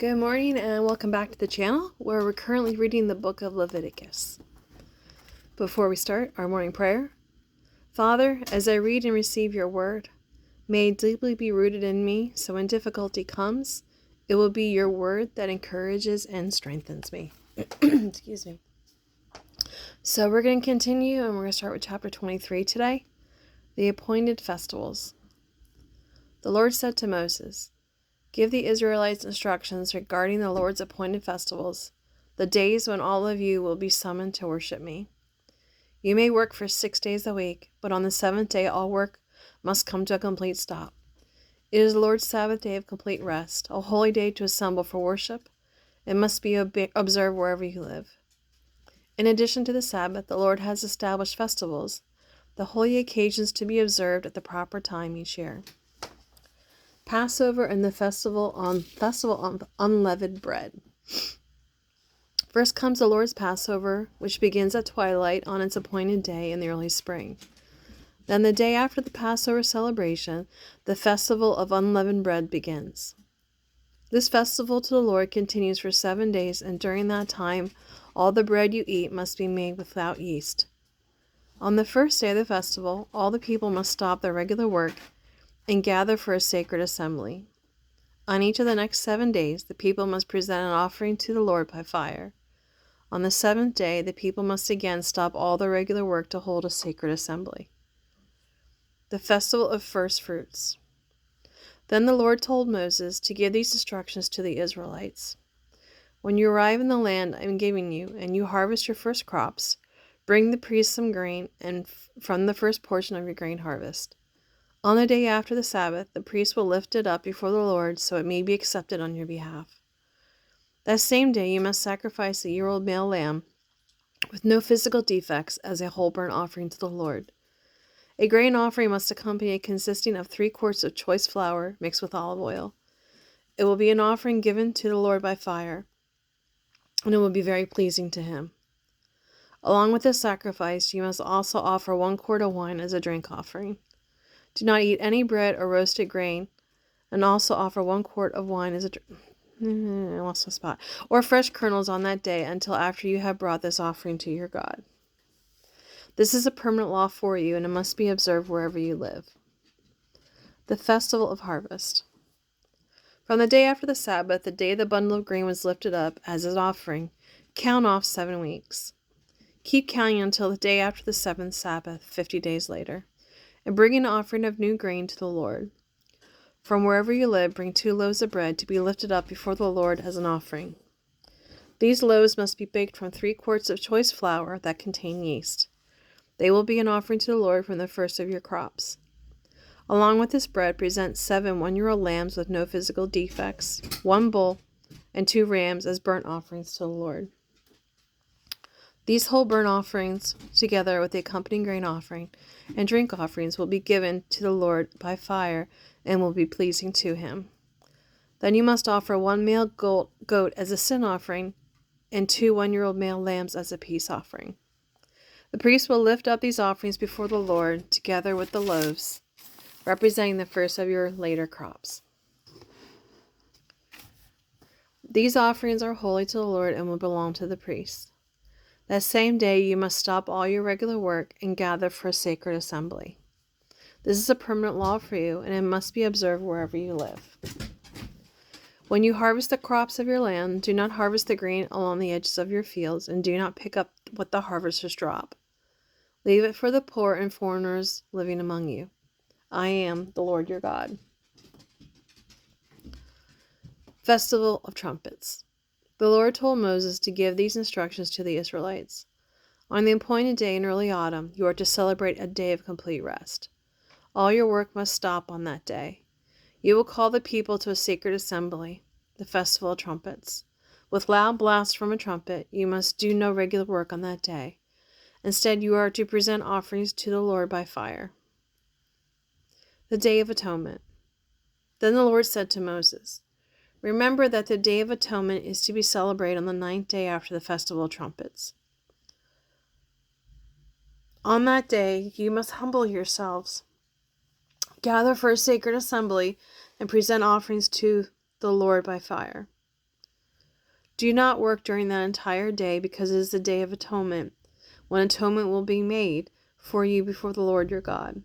Good morning and welcome back to the channel where we're currently reading the book of Leviticus. Before we start our morning prayer, Father, as I read and receive your word, may it deeply be rooted in me so when difficulty comes, it will be your word that encourages and strengthens me. Excuse me. So we're going to continue and we're going to start with chapter 23 today, the appointed festivals. The Lord said to Moses, "Give the Israelites instructions regarding the Lord's appointed festivals, the days when all of you will be summoned to worship me. You may work for 6 days a week, but on the seventh day all work must come to a complete stop. It is the Lord's Sabbath day of complete rest, a holy day to assemble for worship. It must be observed wherever you live. In addition to the Sabbath, the Lord has established festivals, the holy occasions to be observed at the proper time each year. Passover and the festival on unleavened bread. First comes the Lord's Passover, which begins at twilight on its appointed day in the early spring. Then the day after the Passover celebration, the festival of unleavened bread begins. This festival to the Lord continues for 7 days, and during that time, all the bread you eat must be made without yeast. On the first day of the festival, all the people must stop their regular work and gather for a sacred assembly. On each of the next 7 days, the people must present an offering to the Lord by fire. On the 7th day, the people must again stop all their regular work to hold a sacred assembly. The festival of first fruits. Then the Lord told Moses to give these instructions to the Israelites. When you arrive in the land I am giving you, and you harvest your first crops, bring the priest some grain and from the first portion of your grain harvest. On the day after the Sabbath, the priest will lift it up before the Lord so it may be accepted on your behalf. That same day you must sacrifice a year-old male lamb with no physical defects as a whole burnt offering to the Lord. A grain offering must accompany it, consisting of 3 quarts of choice flour mixed with olive oil. It will be an offering given to the Lord by fire, and it will be very pleasing to him. Along with this sacrifice, you must also offer 1 quart of wine as a drink offering. Do not eat any bread or roasted grain, and also offer 1 quart of wine as or fresh kernels on that day until after you have brought this offering to your God. This is a permanent law for you, and it must be observed wherever you live. The festival of harvest. From the day after the Sabbath, the day the bundle of grain was lifted up as an offering, count off 7 weeks. Keep counting until the day after the 7th Sabbath, 50 days later, and bring an offering of new grain to the Lord. From wherever you live, bring 2 loaves of bread to be lifted up before the Lord as an offering. These loaves must be baked from 3 quarts of choice flour that contain yeast. They will be an offering to the Lord from the first of your crops. Along with this bread, present 7 one-year-old lambs with no physical defects, 1 bull, and 2 rams as burnt offerings to the Lord. These whole burnt offerings, together with the accompanying grain offering and drink offerings, will be given to the Lord by fire and will be pleasing to him. Then you must offer 1 male goat as a sin offering and 2 one-year-old male lambs as a peace offering. The priest will lift up these offerings before the Lord, together with the loaves, representing the first of your later crops. These offerings are holy to the Lord and will belong to the priest. That same day you must stop all your regular work and gather for a sacred assembly. This is a permanent law for you, and it must be observed wherever you live. When you harvest the crops of your land, do not harvest the grain along the edges of your fields, and do not pick up what the harvesters drop. Leave it for the poor and foreigners living among you. I am the Lord your God. Festival of Trumpets. The Lord told Moses to give these instructions to the Israelites. On the appointed day in early autumn, you are to celebrate a day of complete rest. All your work must stop on that day. You will call the people to a sacred assembly, the Festival of Trumpets. With loud blasts from a trumpet, you must do no regular work on that day. Instead, you are to present offerings to the Lord by fire. The Day of Atonement. Then the Lord said to Moses, "Remember that the Day of Atonement is to be celebrated on the 9th day after the Festival of Trumpets. On that day, you must humble yourselves, gather for a sacred assembly, and present offerings to the Lord by fire. Do not work during that entire day, because it is the day of atonement, when atonement will be made for you before the Lord your God,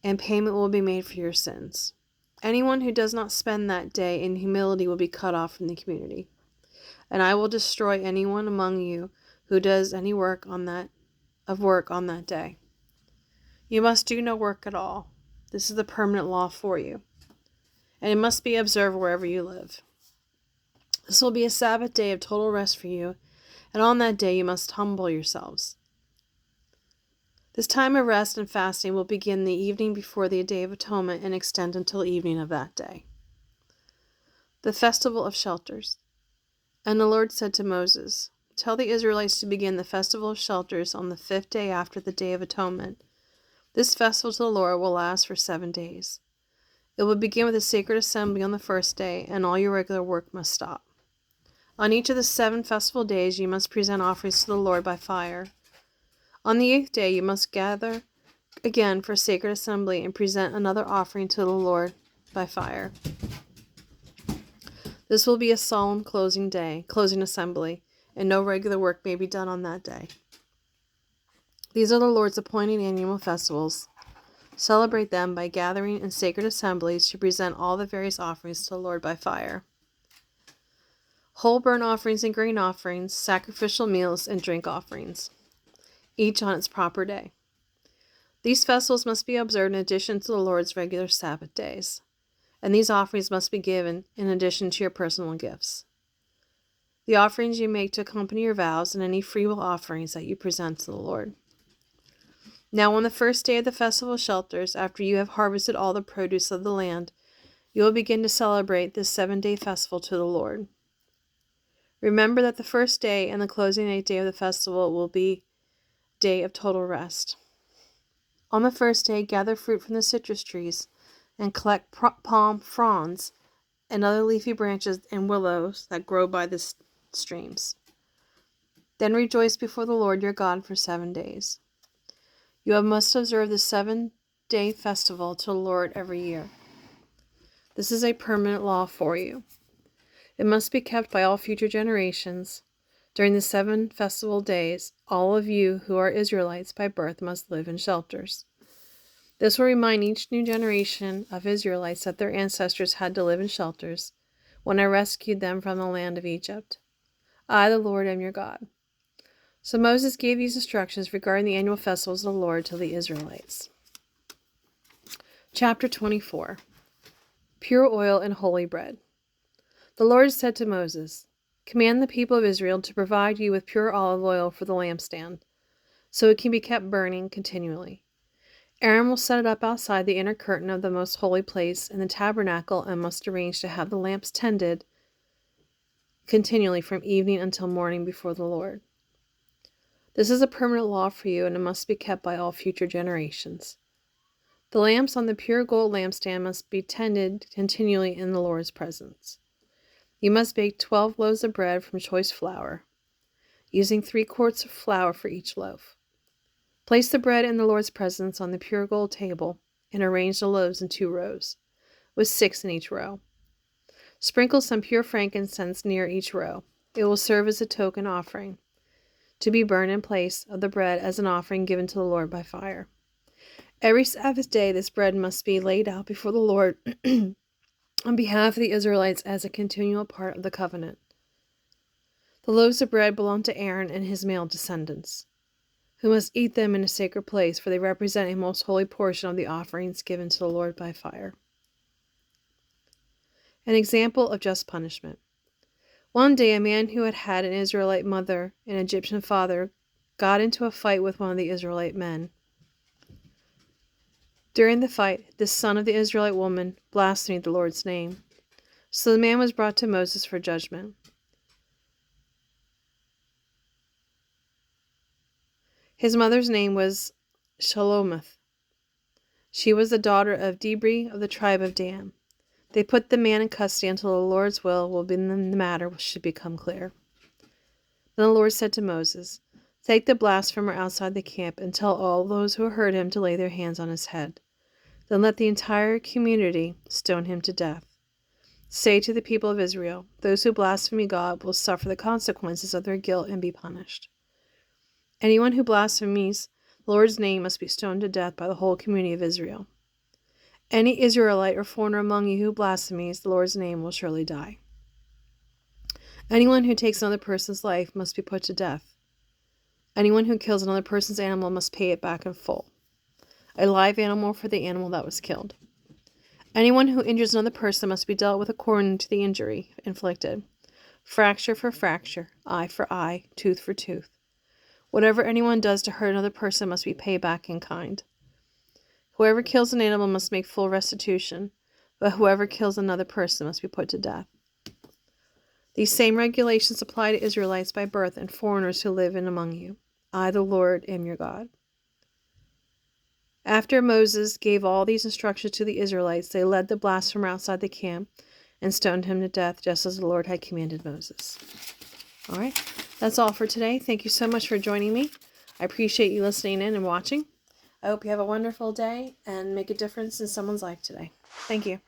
and payment will be made for your sins. Anyone who does not spend that day in humility will be cut off from the community. And I will destroy anyone among you who does any work on that day. You must do no work at all. This is the permanent law for you, and it must be observed wherever you live. This will be a Sabbath day of total rest for you, and on that day you must humble yourselves. This time of rest and fasting will begin the evening before the Day of Atonement and extend until evening of that day. The Festival of Shelters. And the Lord said to Moses, "Tell the Israelites to begin the Festival of Shelters on the 5th day after the Day of Atonement. This festival to the Lord will last for 7 days. It will begin with a sacred assembly on the first day, and all your regular work must stop. On each of the 7 festival days you must present offerings to the Lord by fire. On the 8th day you must gather again for sacred assembly and present another offering to the Lord by fire. This will be a solemn closing assembly, and no regular work may be done on that day. These are the Lord's appointed annual festivals. Celebrate them by gathering in sacred assemblies to present all the various offerings to the Lord by fire. Whole burnt offerings and grain offerings, sacrificial meals, and drink offerings, each on its proper day. These festivals must be observed in addition to the Lord's regular Sabbath days, and these offerings must be given in addition to your personal gifts. The offerings you make to accompany your vows and any freewill offerings that you present to the Lord. Now on the first day of the Festival of Shelters, after you have harvested all the produce of the land, you will begin to celebrate this 7-day festival to the Lord. Remember that the first day and the closing day of the festival will be day of total rest. On the first day, gather fruit from the citrus trees and collect palm fronds and other leafy branches and willows that grow by the streams. Then rejoice before the Lord your God for 7 days. You must observe the 7-day festival to the Lord every year. This is a permanent law for you. It must be kept by all future generations. During the 7 festival days, all of you who are Israelites by birth must live in shelters. This will remind each new generation of Israelites that their ancestors had to live in shelters when I rescued them from the land of Egypt. I, the Lord, am your God. So Moses gave these instructions regarding the annual festivals of the Lord to the Israelites. Chapter 24. Pure oil and holy bread. The Lord said to Moses, "Command the people of Israel to provide you with pure olive oil for the lampstand, so it can be kept burning continually. Aaron will set it up outside the inner curtain of the most holy place in the tabernacle and must arrange to have the lamps tended continually from evening until morning before the Lord. This is a permanent law for you, and it must be kept by all future generations. The lamps on the pure gold lampstand must be tended continually in the Lord's presence. You must bake 12 loaves of bread from choice flour, using 3 quarts of flour for each loaf. Place the bread in the Lord's presence on the pure gold table and arrange the loaves in 2 rows, with 6 in each row. Sprinkle some pure frankincense near each row. It will serve as a token offering, to be burned in place of the bread as an offering given to the Lord by fire. Every Sabbath day this bread must be laid out before the Lord on behalf of the Israelites as a continual part of the covenant. The loaves of bread belong to Aaron and his male descendants, who must eat them in a sacred place, for they represent a most holy portion of the offerings given to the Lord by fire. An example of just punishment. One day a man who had an Israelite mother and Egyptian father got into a fight with one of the Israelite men. During the fight, the son of the Israelite woman blasphemed the Lord's name. So the man was brought to Moses for judgment. His mother's name was Shalomith. She was the daughter of Dibri of the tribe of Dan. They put the man in custody until the Lord's will be in the matter should become clear. Then the Lord said to Moses, "Take the blasphemer outside the camp and tell all those who heard him to lay their hands on his head. Then let the entire community stone him to death." Say to the people of Israel, those who blaspheme God will suffer the consequences of their guilt and be punished. Anyone who blasphemes the Lord's name must be stoned to death by the whole community of Israel. Any Israelite or foreigner among you who blasphemes the Lord's name will surely die. Anyone who takes another person's life must be put to death. Anyone who kills another person's animal must pay it back in full. A live animal for the animal that was killed. Anyone who injures another person must be dealt with according to the injury inflicted. Fracture for fracture, eye for eye, tooth for tooth. Whatever anyone does to hurt another person must be paid back in kind. Whoever kills an animal must make full restitution, but whoever kills another person must be put to death. These same regulations apply to Israelites by birth and foreigners who live in among you. I, the Lord, am your God. After Moses gave all these instructions to the Israelites, they led the blasphemer outside the camp and stoned him to death, just as the Lord had commanded Moses. All right, that's all for today. Thank you so much for joining me. I appreciate you listening in and watching. I hope you have a wonderful day and make a difference in someone's life today. Thank you.